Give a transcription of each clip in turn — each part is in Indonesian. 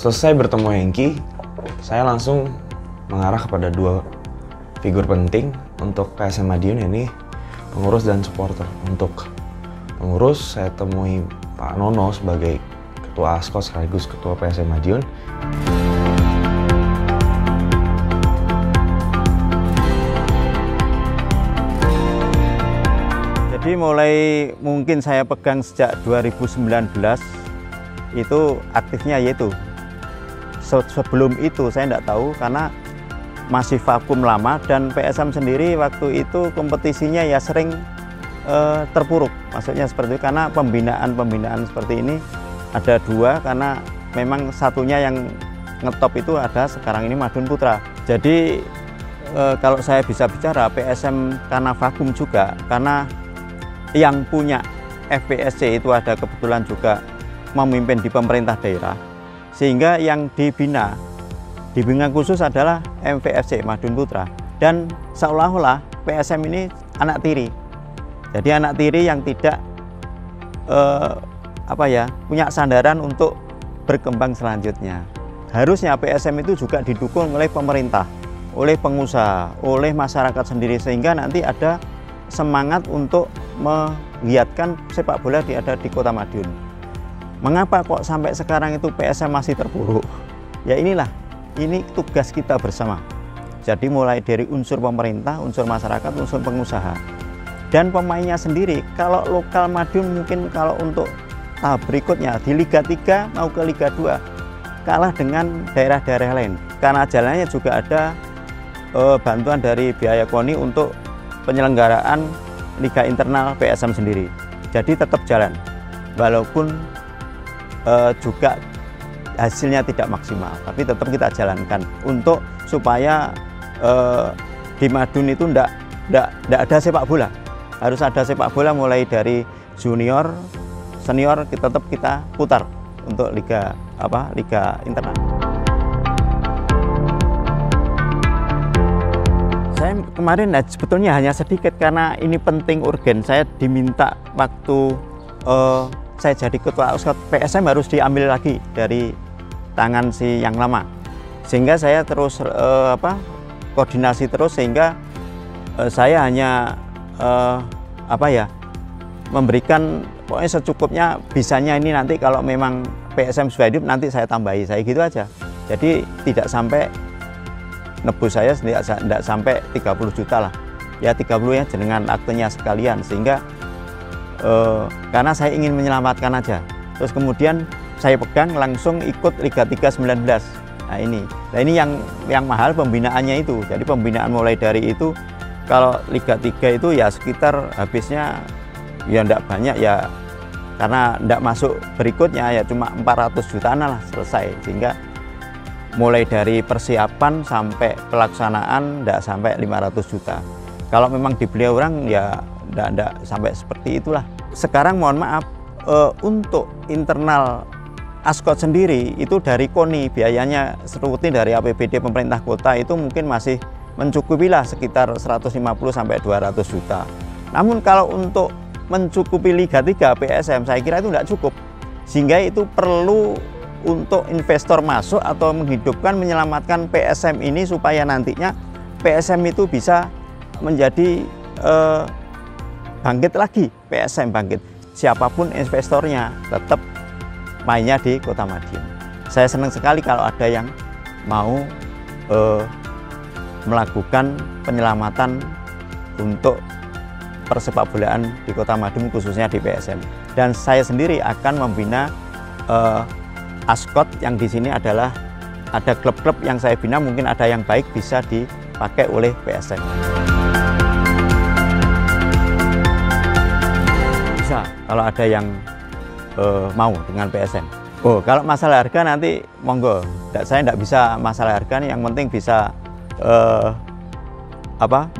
Selesai bertemu Hengki, saya langsung mengarah kepada dua figur penting untuk PSM Madiun, ini pengurus dan supporter. Untuk pengurus, saya temui Pak Nono sebagai Ketua ASKOT sekaligus Ketua PSM Madiun. Jadi mulai mungkin saya pegang sejak 2019 itu aktifnya yaitu. Sebelum itu saya tidak tahu karena masih vakum lama, dan PSM sendiri waktu itu kompetisinya ya sering terpuruk. Maksudnya seperti itu karena pembinaan seperti ini ada dua, karena memang satunya yang ngetop itu ada sekarang ini Madun Putra. Jadi kalau saya bisa bicara PSM karena vakum juga, karena yang punya FPSC itu ada kebetulan juga memimpin di pemerintah daerah, sehingga yang dibina khusus adalah MVFC Madun Putra, dan seolah-olah PSM ini anak tiri. Jadi anak tiri yang tidak punya sandaran untuk berkembang selanjutnya. Harusnya PSM itu juga didukung oleh pemerintah, oleh pengusaha, oleh masyarakat sendiri, sehingga nanti ada semangat untuk menggiatkan sepak bola ada di Kota Madiun. Mengapa kok sampai sekarang itu PSM masih terpuruk? Ya ini tugas kita bersama. Jadi mulai dari unsur pemerintah, unsur masyarakat, unsur pengusaha, dan pemainnya sendiri. Kalau lokal Madiun mungkin kalau untuk tahap berikutnya di Liga 3 mau ke Liga 2 kalah dengan daerah-daerah lain. Karena jalannya juga ada bantuan dari biaya KONI untuk penyelenggaraan Liga Internal PSM sendiri. Jadi tetap jalan, walaupun juga hasilnya tidak maksimal, tapi tetap kita jalankan untuk supaya di Madiun itu tidak ada sepak bola. Harus ada sepak bola mulai dari junior, senior, tetap kita putar untuk Liga Internal. Saya kemarin sebetulnya hanya sedikit karena ini penting, urgen. Saya diminta waktu saya jadi ketua ASKOT PSM harus diambil lagi dari tangan si yang lama, sehingga saya terus koordinasi terus, sehingga saya hanya memberikan pokoknya secukupnya bisanya. Ini nanti kalau memang PSM sudah hidup nanti saya tambahi, saya gitu aja. Jadi tidak sampai nebus, saya tidak sampai 30 juta lah, ya 30 ya dengan aktenya sekalian, sehingga karena saya ingin menyelamatkan aja. Terus kemudian saya pegang langsung ikut Liga 3 19. Nah ini yang mahal pembinaannya itu. Jadi pembinaan mulai dari itu, kalau Liga 3 itu ya sekitar habisnya ya tidak banyak ya, karena tidak masuk berikutnya ya cuma 400 jutaan lah selesai, sehingga mulai dari persiapan sampai pelaksanaan tidak sampai 500 juta. Kalau memang dibeli orang ya tidak sampai seperti itulah. Sekarang mohon maaf, untuk internal ASKOT sendiri itu dari KONI biayanya rutin dari APBD pemerintah kota itu mungkin masih mencukupi lah sekitar 150 sampai 200 juta. Namun kalau untuk mencukupi Liga 3 PSM saya kira itu tidak cukup, sehingga itu perlu untuk investor masuk atau menghidupkan, menyelamatkan PSM ini supaya nantinya PSM itu bisa menjadi bangkit lagi. PSM bangkit, siapapun investornya tetap mainnya di Kota Madiun. Saya senang sekali kalau ada yang mau melakukan penyelamatan untuk persepakbolaan di Kota Madiun, khususnya di PSM. Dan saya sendiri akan membina ASKOT yang di sini adalah ada klub-klub yang saya bina, mungkin ada yang baik bisa dipakai oleh PSM. Bisa kalau ada yang mau dengan PSM. Kalau masalah harga nanti monggo, saya tidak bisa masalah harga, yang penting bisa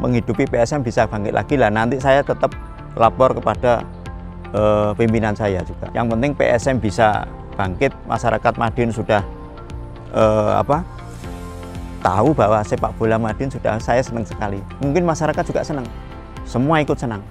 menghidupi PSM, bisa bangkit lagi lah. Nanti saya tetap lapor kepada pimpinan saya juga. Yang penting PSM bisa bangkit, masyarakat Madiun sudah tahu bahwa sepak bola Madiun sudah, saya senang sekali. Mungkin masyarakat juga senang, semua ikut senang.